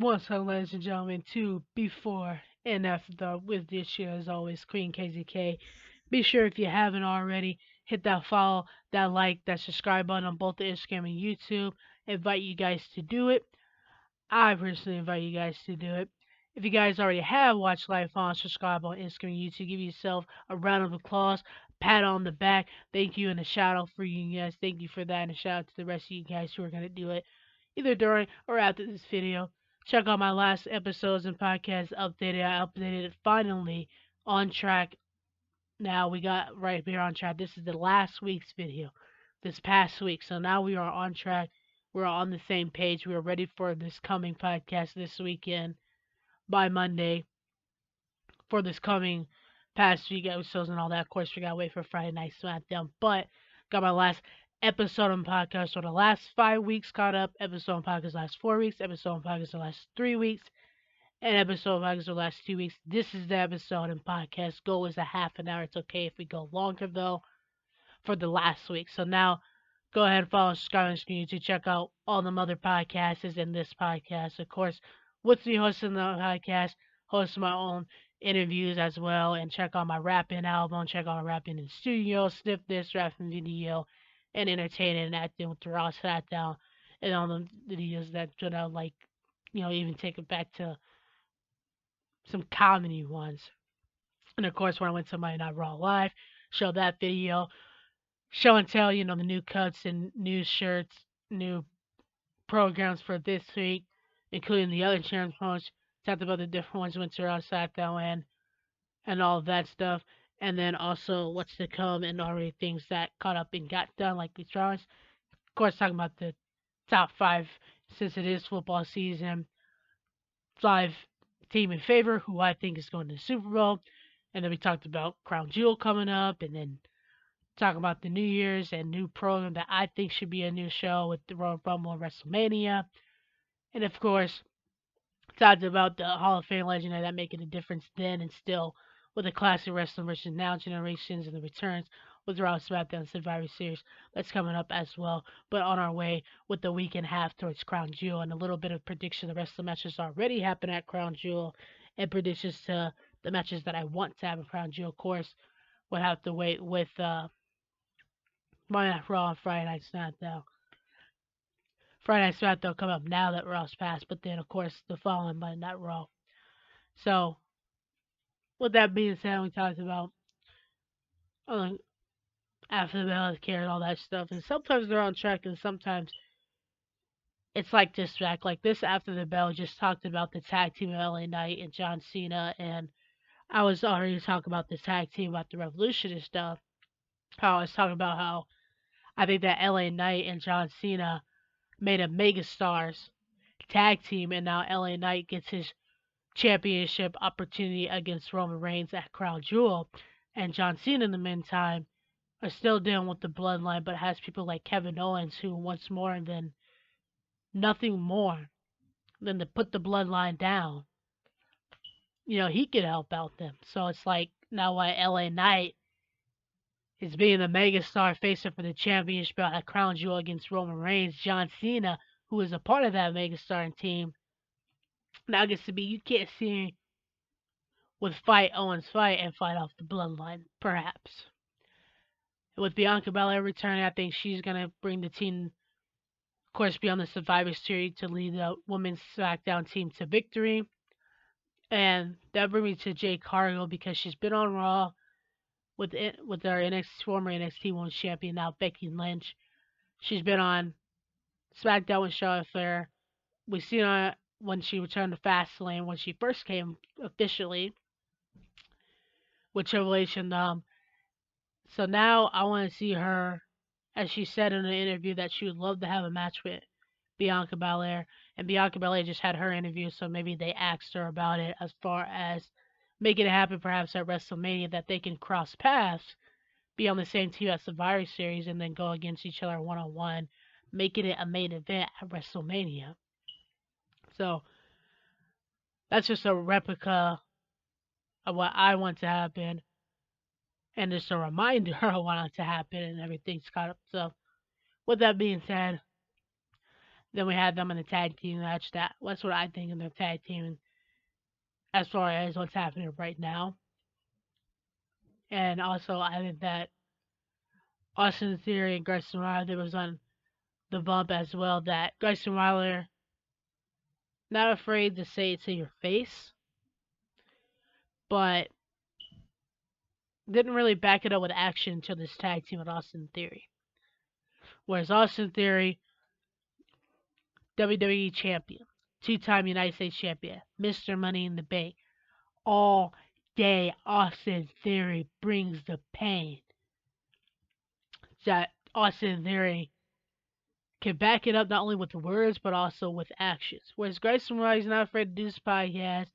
Once again, ladies and gentlemen, to before and after the with this year, as always, Queen KZK. Be sure if you haven't already, hit that follow, that like, that subscribe button on both the Instagram and YouTube. Invite you guys to do it. I personally invite you guys to do it. If you guys already have watched live on, subscribe on Instagram and YouTube, give yourself a round of applause, pat on the back. Thank you and a shout out for you guys. Thank you for that and a shout out to the rest of you guys who are gonna do it either during or after this video. Check out my last episodes and podcasts updated. I updated it finally on track. Now we got right here on track. This is the last week's video, this past week. So now we are on track. We're on the same page. We are ready for this coming podcast this weekend by Monday for this coming past week episodes and all that. Of course, we gotta wait for Friday Night SmackDown, but got my last episode on podcast. So the last 5 weeks caught up. Episode on podcast last 4 weeks. Episode on podcast the last 3 weeks. And episode on podcast the last 2 weeks. This is the episode and podcast. Goal is a half an hour. It's okay if we go longer though for the last week. So now go ahead and follow and subscribe on YouTube to check out all the other podcasts and this podcast. Of course, with me hosting the podcast, hosting my own interviews as well, and check out my rapping album, check out my rapping in the studio, sniff this rapping video, and entertaining and acting with the Raw SmackDown and all the videos that should out like, even take it back to some comedy ones. And of course, when I went to my Night Raw Live, show that video, show and tell, the new cuts and new shirts, new programs for this week, including the other channel posts. Talked about the different ones went to outside that and all of that stuff. And then also what's to come and already things that caught up and got done, like these drawings. Of course, talking about the top five since it is football season. Five team in favor, who I think is going to the Super Bowl. And then we talked about Crown Jewel coming up, and then talking about the New Year's and new program that I think should be a new show with the Royal Rumble and WrestleMania. And of course, talked about the Hall of Fame legend that making a difference then and still with the classic wrestling versus now generations and the returns with Raw SmackDown Survivor Series that's coming up as well. But on our way with the week and a half towards Crown Jewel and a little bit of prediction. The rest of the matches already happen at Crown Jewel and predictions to the matches that I want to have in Crown Jewel. Of course, we'll have to wait with Monday Night Raw and Friday Night SmackDown. Friday Night SmackDown come up now that Raw's passed, but then of course the following Monday Night Raw. So with that being said, we talked about uh, after the bell care and all that stuff, and sometimes they're on track, and sometimes it's like this track. Like this after the bell just talked about the tag team of LA Knight and John Cena, and I was already talking about the tag team about the Revolution and stuff. How I was talking about how I think that LA Knight and John Cena made a megastars tag team, and now LA Knight gets his championship opportunity against Roman Reigns at Crown Jewel, and John Cena in the meantime are still dealing with the bloodline, but has people like Kevin Owens who wants more than nothing more than to put the bloodline down. He could help out them. So it's like now why LA Knight is being the megastar facing for the championship at Crown Jewel against Roman Reigns. John Cena, who is a part of that megastar team, now gets to be, you can't see with fight Owens fight and fight off the bloodline, perhaps. With Bianca Belair returning, I think she's gonna bring the team, of course, be on the Survivor Series to lead the Women's SmackDown team to victory. And that brings me to Jade Cargill because she's been on Raw with our former NXT Women's Champion now Becky Lynch. She's been on SmackDown with Charlotte Flair. We seen her when she returned to Fastlane when she first came officially with Triple H and So now I want to see her, as she said in an interview, that she would love to have a match with Bianca Belair. And Bianca Belair just had her interview, so maybe they asked her about it as far as making it happen perhaps at WrestleMania that they can cross paths, be on the same team at Survivor Series, and then go against each other one on one, making it a main event at WrestleMania. So that's just a replica of what I want to happen, and just a reminder of what wants to happen, and everything's caught up. So with that being said, Then we had them in the tag team match. That's what I think in the tag team as far as what's happening right now. And also, I think that Austin Theory and Grayson Waller, there was on the bump as well that Grayson Waller not afraid to say it to your face, but didn't really back it up with action until this tag team with Austin Theory. Whereas Austin Theory, WWE champion, two-time United States champion, Mr. Money in the Bank, all day Austin Theory brings the pain. That Austin Theory can back it up not only with words but also with actions. Whereas Grayson Waller is not afraid to do this podcast,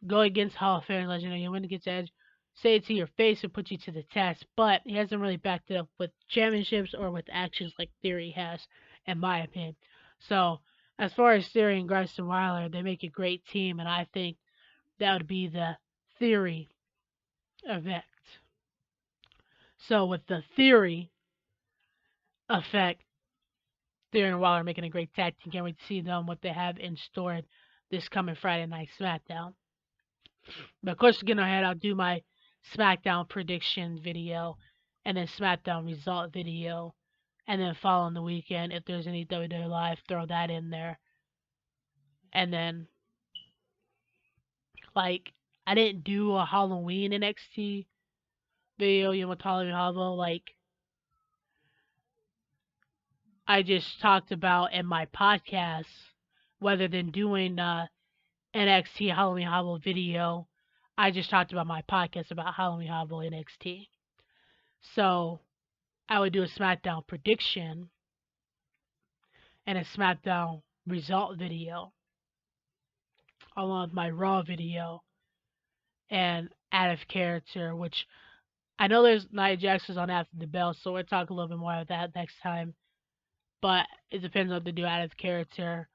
go against Hall of Fame legend, you win against Edge, say it to your face and put you to the test, but he hasn't really backed it up with championships or with actions like Theory has, in my opinion. So, as far as Theory and Grayson Waller, they make a great team, and I think that would be the Theory effect. So, with the Theory effect, Theory and Waller making a great tag team. Can't wait to see them, what they have in store this coming Friday Night SmackDown. But of course, getting ahead, I'll do my SmackDown prediction video and then SmackDown result video. And then following the weekend, if there's any WWE Live, throw that in there. And then, like, I didn't do a Halloween NXT video, with Halloween Havoc. Like, I just talked about in my podcast, rather than doing NXT Halloween Havoc video, I just talked about my podcast about Halloween Havoc NXT. So, I would do a SmackDown prediction and a SmackDown result video along with my Raw video and out of character, which I know there's Nia Jax's on After the Bell, so we'll talk a little bit more about that next time. But it depends on what to do out of character.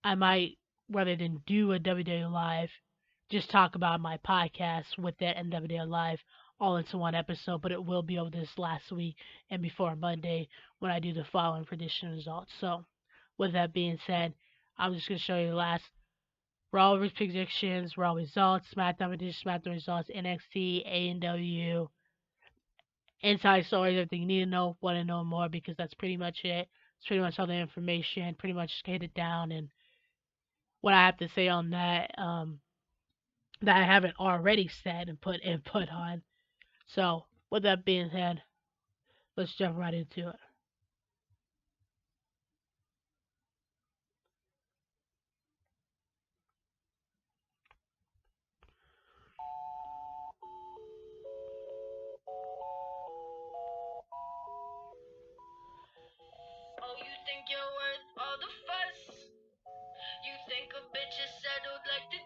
I might, rather than do a WWE Live, just talk about my podcast with that and WWE Live all into one episode, but it will be over this last week and before Monday when I do the following prediction results. So, with that being said, I'm just going to show you the last Raw predictions, Raw results, SmackDown predictions, SmackDown results, NXT, AEW, inside stories, everything you need to know, want to know more, because that's pretty much it. It's pretty much all the information, pretty much get it down, and what I have to say on that, that I haven't already said and put input on. So, with that being said, let's jump right into it.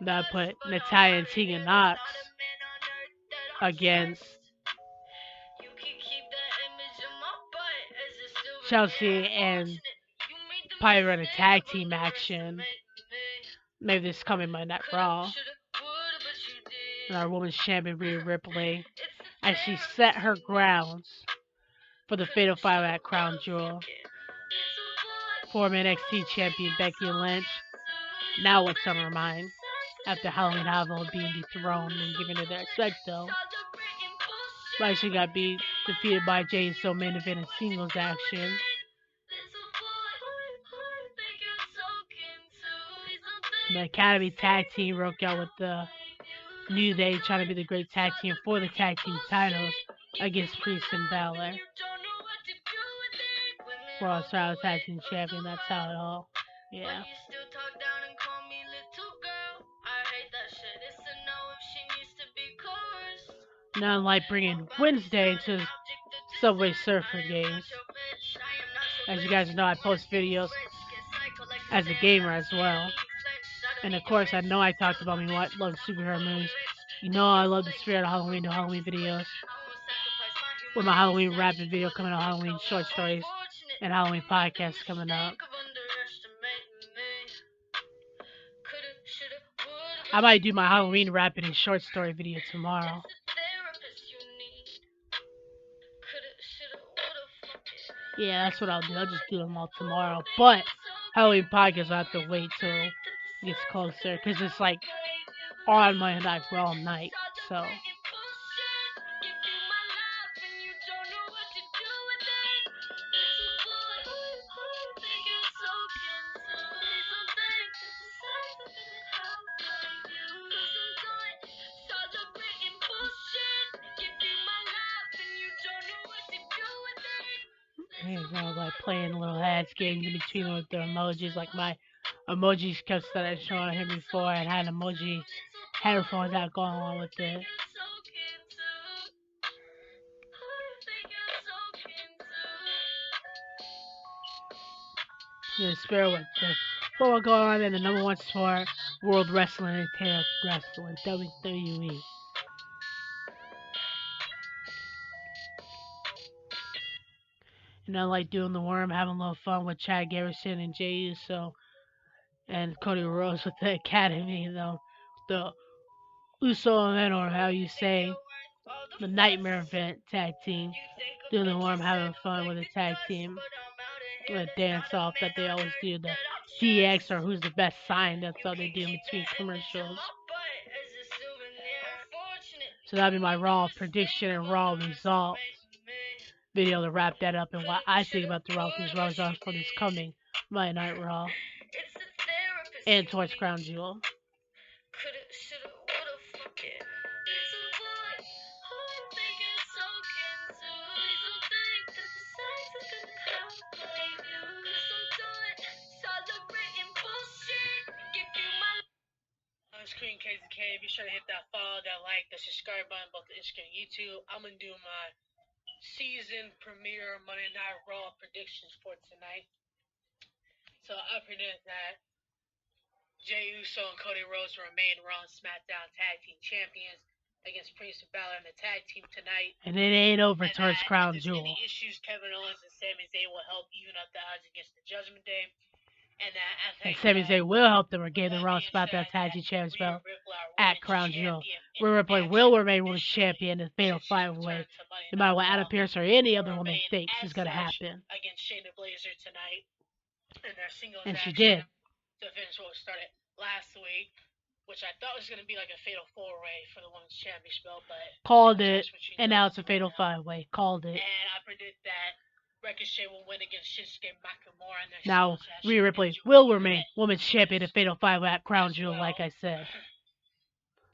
That I put Natalia and Tegan Knox against Chelsea and probably run a tag team action. Maybe this coming Monday Night Raw. And our women's champion Rhea Ripley, as she set her grounds for the Fatal 5 at Crown Jewel. Former NXT champion Becky Lynch. Now what's on her mind? After Halloween Havoc being dethroned and giving her the respect though. Like she got defeated by Jay in so main event and singles action. The Academy Tag Team broke out with the New Day trying to be the great tag team for the tag team titles against Priest and Balor. Raw Style Tag Team Champion, that's how it all. Yeah. Now, like bringing Wednesday to Subway Surfer games. As you guys know, I post videos as a gamer as well. And of course, I know I talked about me love superhero movies. You know I love the spirit of Halloween, the Halloween videos. With my Halloween rapping video coming out, Halloween short stories, and Halloween podcast coming up. I might do my Halloween rapping and short story video tomorrow. Yeah, that's what I'll do. I'll just do them all tomorrow. But Halloween podcast, I have to wait till it gets closer because it's like on my night for all night. So yeah, I was like playing little ads games in between with the emojis. Like my emojis kept started showing him before, and had emoji headphones that go along with it. The spirit with the football going on in the number one sport, World Wrestling and Tag Wrestling, WWE. And I like doing the worm, having a little fun with Chad Garrison and Jey Uso and Cody Rhodes with the Academy, the Uso event, or how you say, the Nightmare event tag team. Doing the worm, having fun with a tag team. The dance off that they always do, the DX or who's the best sign, that's all they do in between commercials. So that'd be my Raw prediction and Raw results video to wrap that up and what I think about the Raw results for this coming Monday Night Raw and towards Crown Jewel. On screen KZK, be sure to hit that follow, that like, the subscribe button, both the Instagram and YouTube. I'm gonna do my season premiere Monday Night Raw predictions for tonight. So I predict that Jey Uso and Cody Rhodes will remain Raw and SmackDown Tag Team Champions against Priest and Balor in the tag team tonight. And it ain't over towards Crown Jewel. Any issues, Kevin Owens and Sami Zayn will help even up the odds against the Judgment Day. And Sami Zayn will help them regain the Raw SmackDown Tag Team Champions belt at Crown Jewel. Rhea Ripley will remain Women's Champion in the Fatal 5-Way, no matter what Adam Pearce or any other woman thinks is going to happen. Against Shayna Baszler tonight in their singles and she did. To finish what started last week, which I thought was going to be like a Fatal 4-Way for the Women's Championship belt, but called it, and now it's a Fatal 5-Way. Called it. And I predict that Ricochet will win against Shinsuke Nakamura in their now, Rhea Ripley will remain Women's Champion in Fatal 5-Way at Crown Jewel, like I said.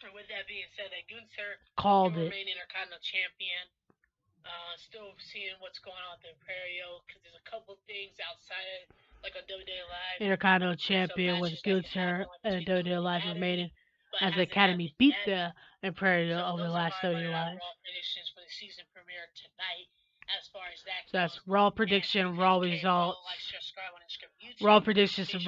With that being said, that Gunther called it. Remain Intercontinental Champion. Still seeing what's going on with the Imperio, because there's a couple things outside, like on WWE Live. Intercontinental Champion with Gunther and WWE Live remaining as the Academy beat the Imperio over the last WWE Live. Predictions for the season premiere tonight. As far as that goes. So that's Raw prediction, Raw results. Raw predictions of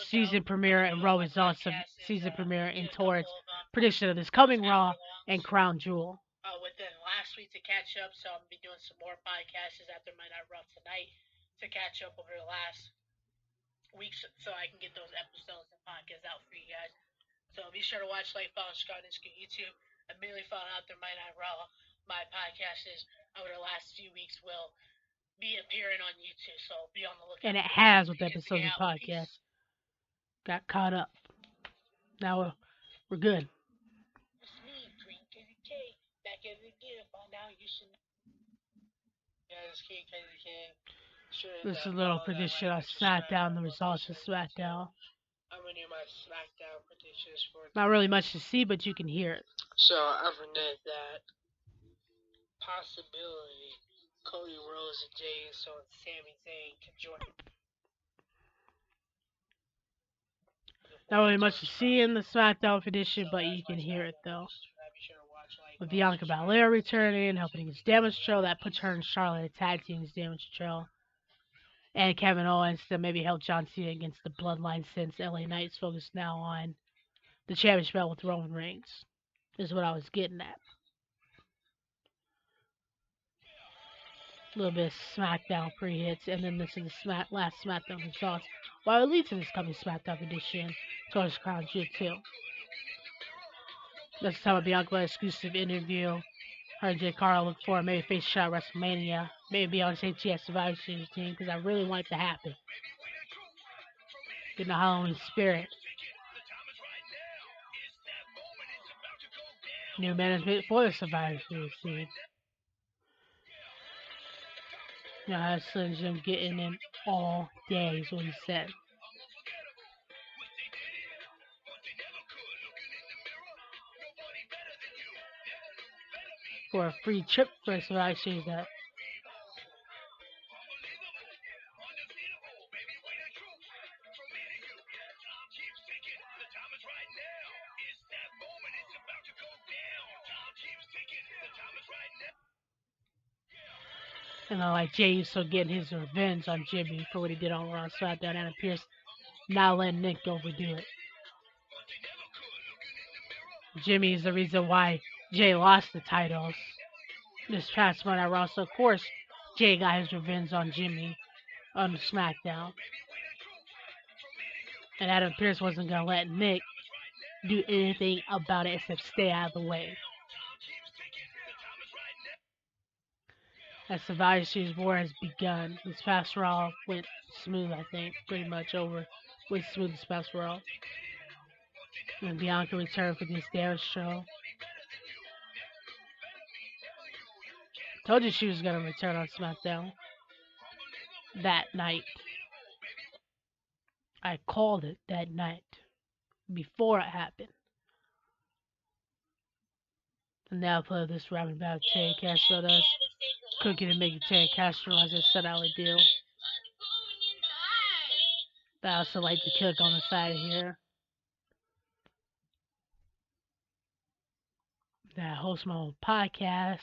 season premiere and Raw results of season premiere and towards prediction of this coming Raw and Crown Jewel. Within last week to catch up, so I'm going to be doing some more podcasts after my Night Raw tonight to catch up over the last weeks so I can get those episodes and podcasts out for you guys. So be sure to watch, like, follow, subscribe, and YouTube. Immediately follow after my Night Raw. My podcasts over the last few weeks will be appearing on YouTube, so be on the lookout. And it has with episodes of podcasts. Got caught up. Now we're good. It's me, Green KZK, back at it again. By now you should know. Yeah, it's King KZK. Sure, this is a little prediction on SmackDown, the results of SmackDown. I'm gonna do my SmackDown predictions for. Not really much to see, but you can hear it. So I predict that possibility Cody Rhodes and Jey Uso and Sami Zayn can join. Not really much to see in the SmackDown edition, but you can hear it though. With Bianca Belair returning, helping against Damage Control, that puts her and Charlotte a tag team against Damage Control. And Kevin Owens to maybe help John Cena against the Bloodline, since LA Knight's focused now on the championship belt with Roman Reigns. Is what I was getting at. A little bit of SmackDown pre-hits, and then this is the last SmackDown results. While it leads to this coming SmackDown edition towards Crown Jewel 2. This time a Bianca Belair exclusive interview. Her and Jay Carl look for maybe face shot at WrestleMania. Maybe Bianca say she has Survivor Series team, because I really want it to happen. in the Halloween spirit. New management for the Survivor Series scene. You know, that's Slim Jim getting in all day is what he said. For a free trip for the Survivor Series that and I like Jay Uso getting his revenge on Jimmy for what he did on Raw SmackDown and Pierce not letting Nick overdo it. Jimmy is the reason why Jay lost the titles this past month at Raw. So of course Jay got his revenge on Jimmy on SmackDown. And Adam Pierce wasn't gonna let Nick do anything about it except stay out of the way. As Survivor Series war has begun, this past Raw went smooth, I think, pretty much over. Went smooth this past Raw. And Bianca returned for this Dare show. Told you she was gonna return on SmackDown that night. I called it that night before it happened. And now I play this rapping about Terry Castro does. Cooking and making Terry Castro as a set out a deal. But I also like to cook on the side of here. That I host my own podcast,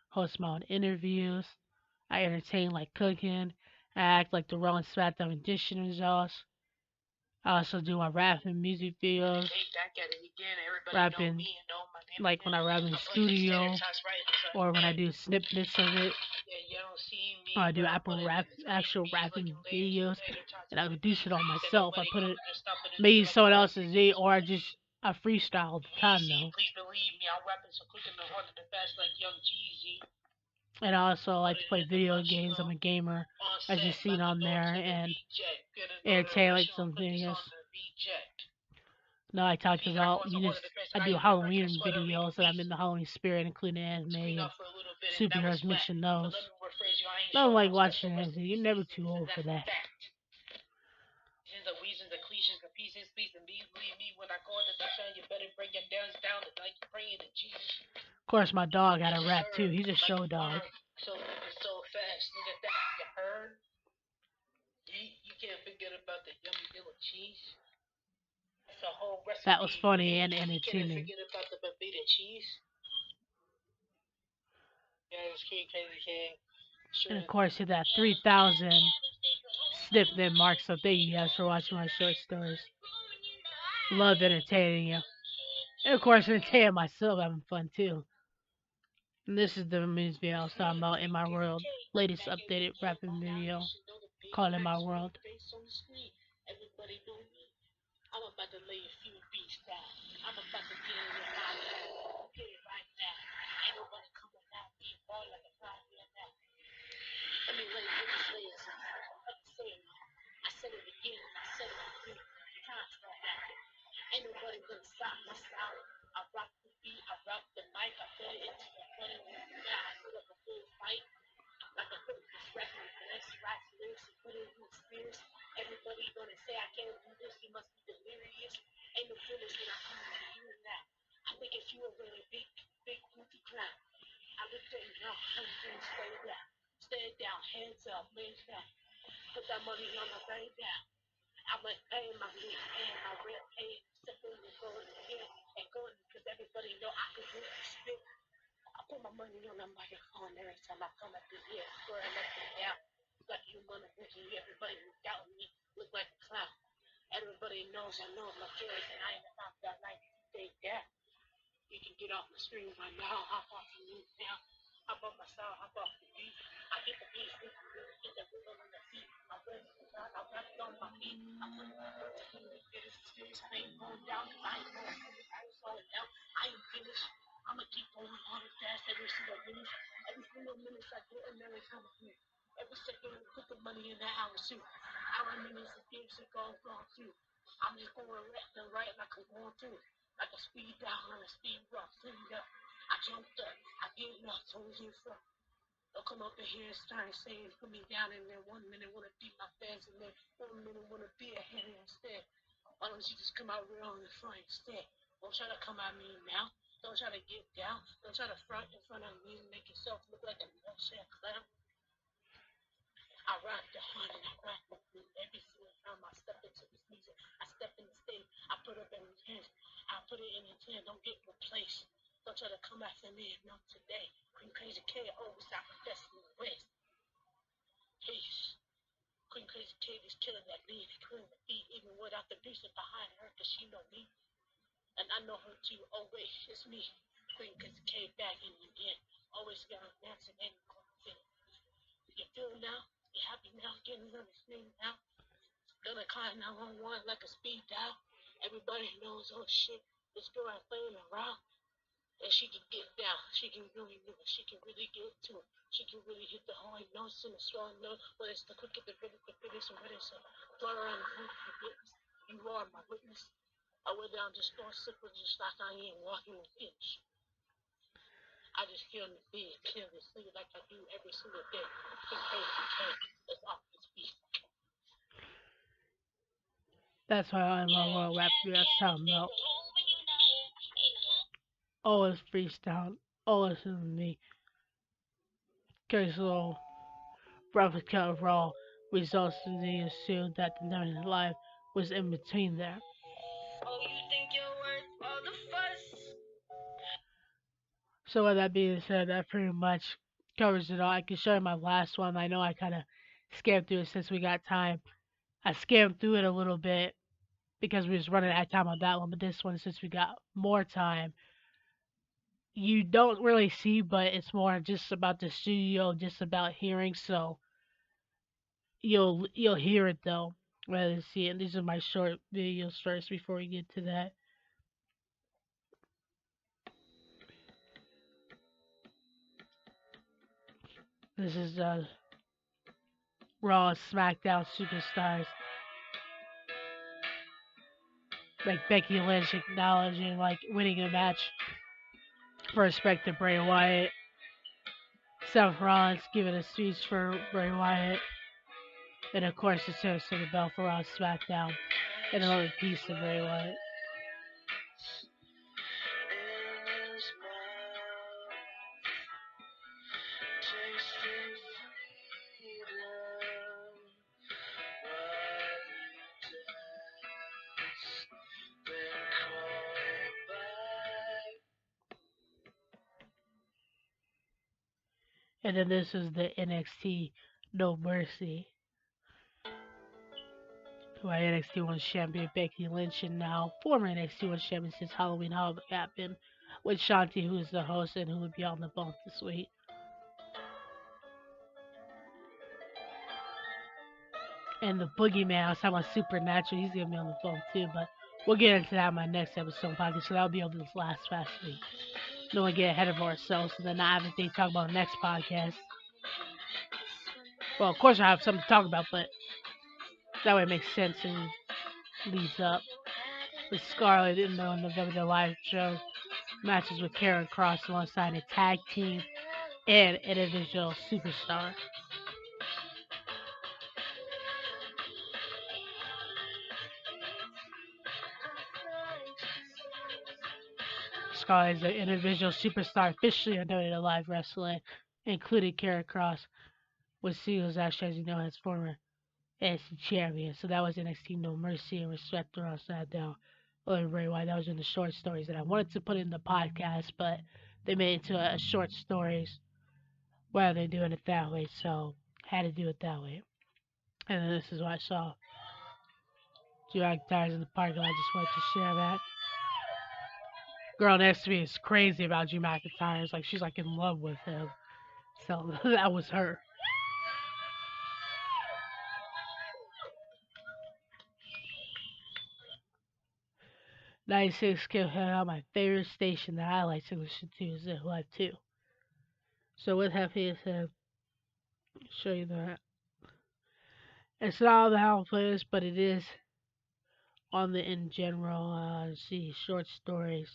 host my own interviews. I entertain like cooking. I act like the Rolling SmackDown edition results. I also do my rapping music videos. Rapping like when I rap in the studio or when I do snippets of it. Or I do actual rapping videos and I produce it on myself. I put it maybe someone else's video or I freestyle all the time though. And I also like to play video games. I'm a gamer, as you've seen on there, and entertain like some videos. No, I talked about I do Halloween videos that I'm in the Halloween spirit, including anime and superheroes mixing those. I don't like watching anything. You're never too old for that. Of course, my dog had a rap too. He's a show dog. That was funny and entertaining. And of course, hit that 3,000 snip that mark. So thank you guys for watching my short stories. Love entertaining you. And of course, entertaining myself, having fun too. And this is the music video I was talking about in my world. Latest updated rapping video called In My World. That's why I love Royal Rap. That's talking about always freestyle, always listen to me. Cause little Breakfast Club Raw results in the assumed that the night of life was in between there. So with that being said, that pretty much covers it all. I can show you my last one. I know I kind of scammed through it since we got time. I scammed through it a little bit because we was running out of time on that one, but this one, since we got more time, you don't really see, but it's more just about the studio, just about hearing. So you'll hear it though, rather than see it. These are my short videos first before we get to that. This is Raw and SmackDown superstars like Becky Lynch acknowledging like winning a match for respect to Bray Wyatt. Seth Rollins giving a speech for Bray Wyatt. And of course the toast to the belt for Raw SmackDown. And another piece of Bray Wyatt. And then this is the NXT No Mercy. Who are NXT Women's Champion Becky Lynch and now former NXT Women's Champion since Halloween happened with Shanti, who is the host and who will be on the bump this week. And the Boogeyman, I was talking about Supernatural, he's gonna be on the phone too, but we'll get into that in my next episode podcast, so that'll be over this last fast week. Don't want to get ahead of ourselves and then not have anything to talk about the next podcast. Well, of course I have something to talk about, but that way it makes sense and leads up. With Scarlett in the November live show, matches with Karen Cross alongside a tag team and an individual superstar. Scarlett is an individual superstar officially unknown in live wrestling, including Karen Cross, which she was actually, as you know, as former NXT champion. So that was NXT No Mercy and Respect her outside down. Well, Ray White, that was in the short stories that I wanted to put in the podcast, but they made it into a short stories while they're doing it that way, so had to do it that way. And then this is what I saw. Drew McIntyre's in the parking lot. I just wanted to share that. Girl next to me is crazy about Drew McIntyre. It's like she's like in love with him. So that was her. 96 Kill Hell, my favorite station that I like to listen to is at Live 2. So with that being said, show you that. It's not on the album playlist, but it is on the in general. Let's see, short stories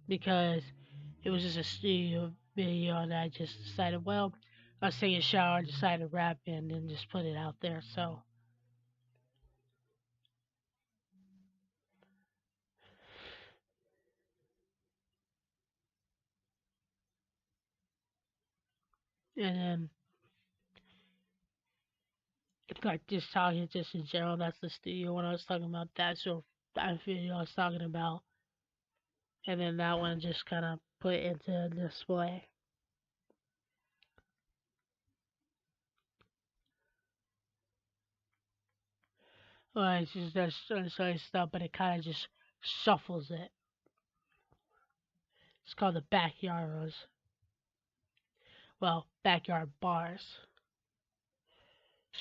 because it was just a studio video, and I just decided, well, I was taking a shower, decided to rap it, and then just put it out there. So, and then it's like just talking just in general. That's the studio when I was talking about that video I was talking about, and then that one just kind of put into display. Well, it's just that certain stuff, but it kind of just shuffles it. It's called the backyard rows. Well, backyard bars.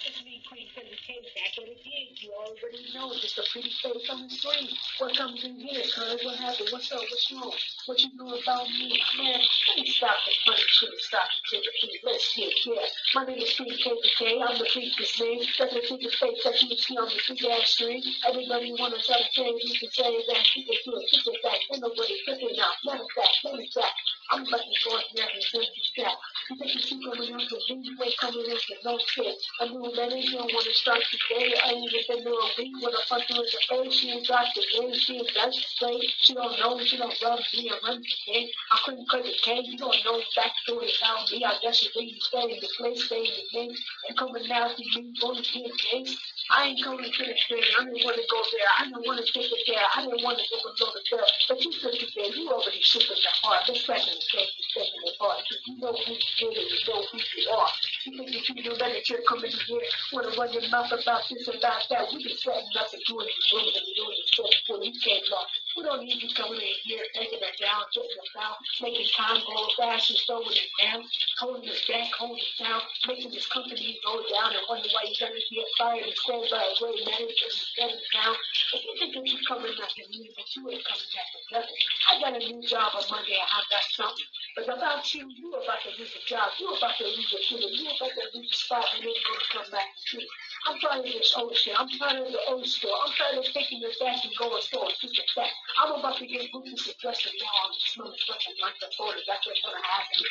It's me, Queen from the came back at it again. You already know, just a pretty face on the screen. What comes in here, cuz? What happened? What's up? What's wrong? What you know about me? Man, let me stop the funny shit and stop the trigger feet. Let's get here. My name is Queen KBK. I'm the biggest name. That's the biggest face that you see on the big ass screen. Everybody wanna try to say we can say that people do it. People that ain't nobody flipping out. Matter of fact, matter of fact. I'm about to go out there and send you that. You think you keep coming out to me, you ain't coming in for no shit. A new manager don't want to start today. I ain't even been there a week when I punch her in the face. She ain't got the game, she ain't got the play. She don't know, she don't love me, I run the game. I couldn't cut the cane, you don't know backstory about me. I guess you really stay in the place, stay in the game. And coming out to me, going to get games. I ain't going to the train. I didn't want to go there. I didn't want to take it there. I didn't want to go below the bell. But you took it there. You already shook in the heart. Let's back in the face and taking it hard. You know who you did and you know who you are. You think that you do that and you're coming in here. Want to run your mouth about this, about that. We been setting up and doing these rooms and doing these stuff before you came up. We don't need you coming in here, taking it down, getting it down, making time go fast and throwing it down, holding us back, holding us down, making this company go down and wonder why you're gonna get fired instead by a great manager instead of down. If you think that you're coming after me, but you ain't coming after nothing. I got a new job on Monday and I got something. But about you, you about to lose a job, you about to lose a feeling, you about to lose a spot and then you're gonna come back to me. I'm tired of this old shit. I'm tired of the old store. I'm tired of taking your back and going store. It's just a fact. I'm about to get ruthless aggressive now. I'm smelling something like the photo. That's what's gonna happen.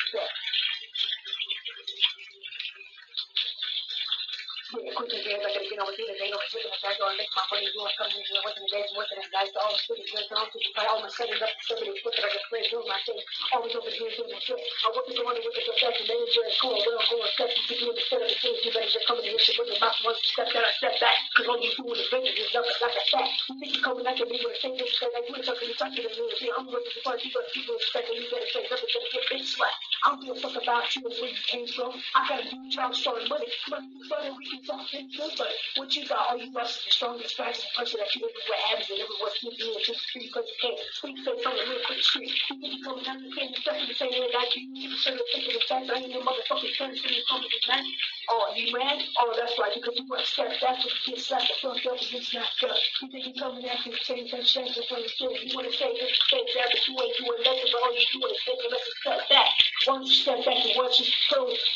Yeah, quick and dead, like I get over here, they don't switch in the back door, make my money doing something, working the days, working the nights, all the shit is good, all the setting up, setting it, quick, I just play, doing my thing, always over here doing my shit. I work with the one with the profession, they enjoy school, we don't go and step, you doing the set of the things, you better just come in here, shit with your mouth, once you step down, I step back, cause all you doing is breaking, you're jumping like a fat. You think you coming at me with a thing, just say, like, you ain't talking, you're talking to me, I'm going to the party, but people expect that you better say nothing, better get big slap. I don't give a fuck about you and where you came from. I got a new job starting money. Money, we can talk things good, but what you got, all you got is the strongest, fastest person that you everywhere happens and everywhere you do it just free because you can. Please say something real quick street. You think you come down the same stuff in the same way like you should have taken the fact I ain't no motherfucking friends to me coming to man. Oh, you man? Oh, that's right, because you want to step back and get slapped the front up and get snapped up. You think you coming at me, change that shit, that's what you do. You want to say this, say that, but you ain't doing nothing, but all you do is take a lesson step back. Once you step back and watch it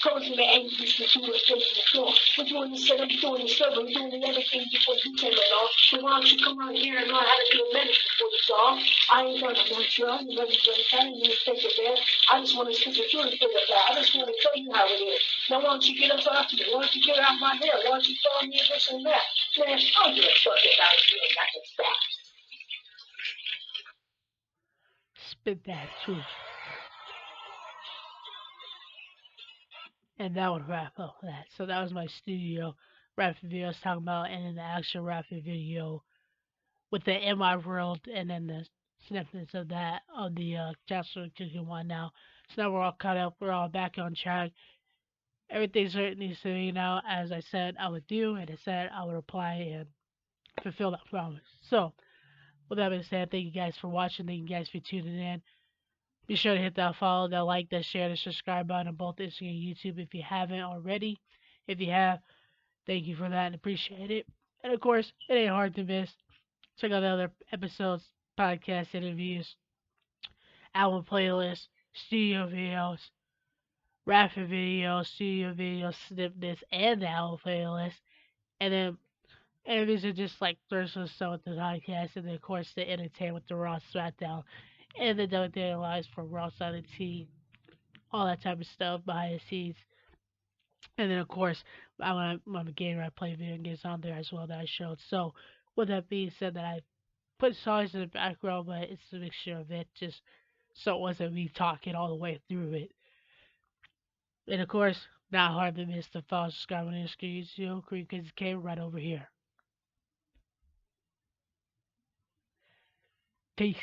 close in the angles to do it face the floor. We're doing this set, I'm doing this stuff, I'm doing everything before you came along. So why don't you come out here and learn how to be a minister before you dog? I ain't gonna mentor you, I ain't gonna do anything, I ain't gonna take it there. I just want to speak the truth to the guy. I just want to tell you how it is. Now why don't you get up off me? Why don't you get out my hair? Why don't you tell me this and that? Man, I don't give a fuck about you and nothing stop. Spit that truth. And that would wrap up that. So that was my studio rap video I was talking about, and then the actual rap video with the In My World, and then the snippets of that of the Joshua Cooking one now. So now we're all caught up. We're all back on track. Everything's needs to be now, as I said I would do, and I said I would apply and fulfill that promise. So with that being said, thank you guys for watching. Thank you guys for tuning in. Be sure to hit that follow, that like, that share, that subscribe button on both Instagram and YouTube if you haven't already. If you have, thank you for that and appreciate it. And of course, it ain't hard to miss. Check out the other episodes, podcast interviews, album playlists, studio videos, rapping videos, studio videos, snip this, and the whole playlist. And then interviews are just like there's or so with the podcast, and then of course the entertainment with the Raw SmackDown and the WWE lives from Raw side of the team, all that type of stuff behind the scenes. And then of course I'm a gamer, I play video games on there as well that I showed. So with that being said, that I put songs in the background, but it's a mixture of it, just so it wasn't me talking all the way through it. And of course, not hard to miss the follow, subscribe on Instagram, YouTube, Cream Kids came right over here. Peace.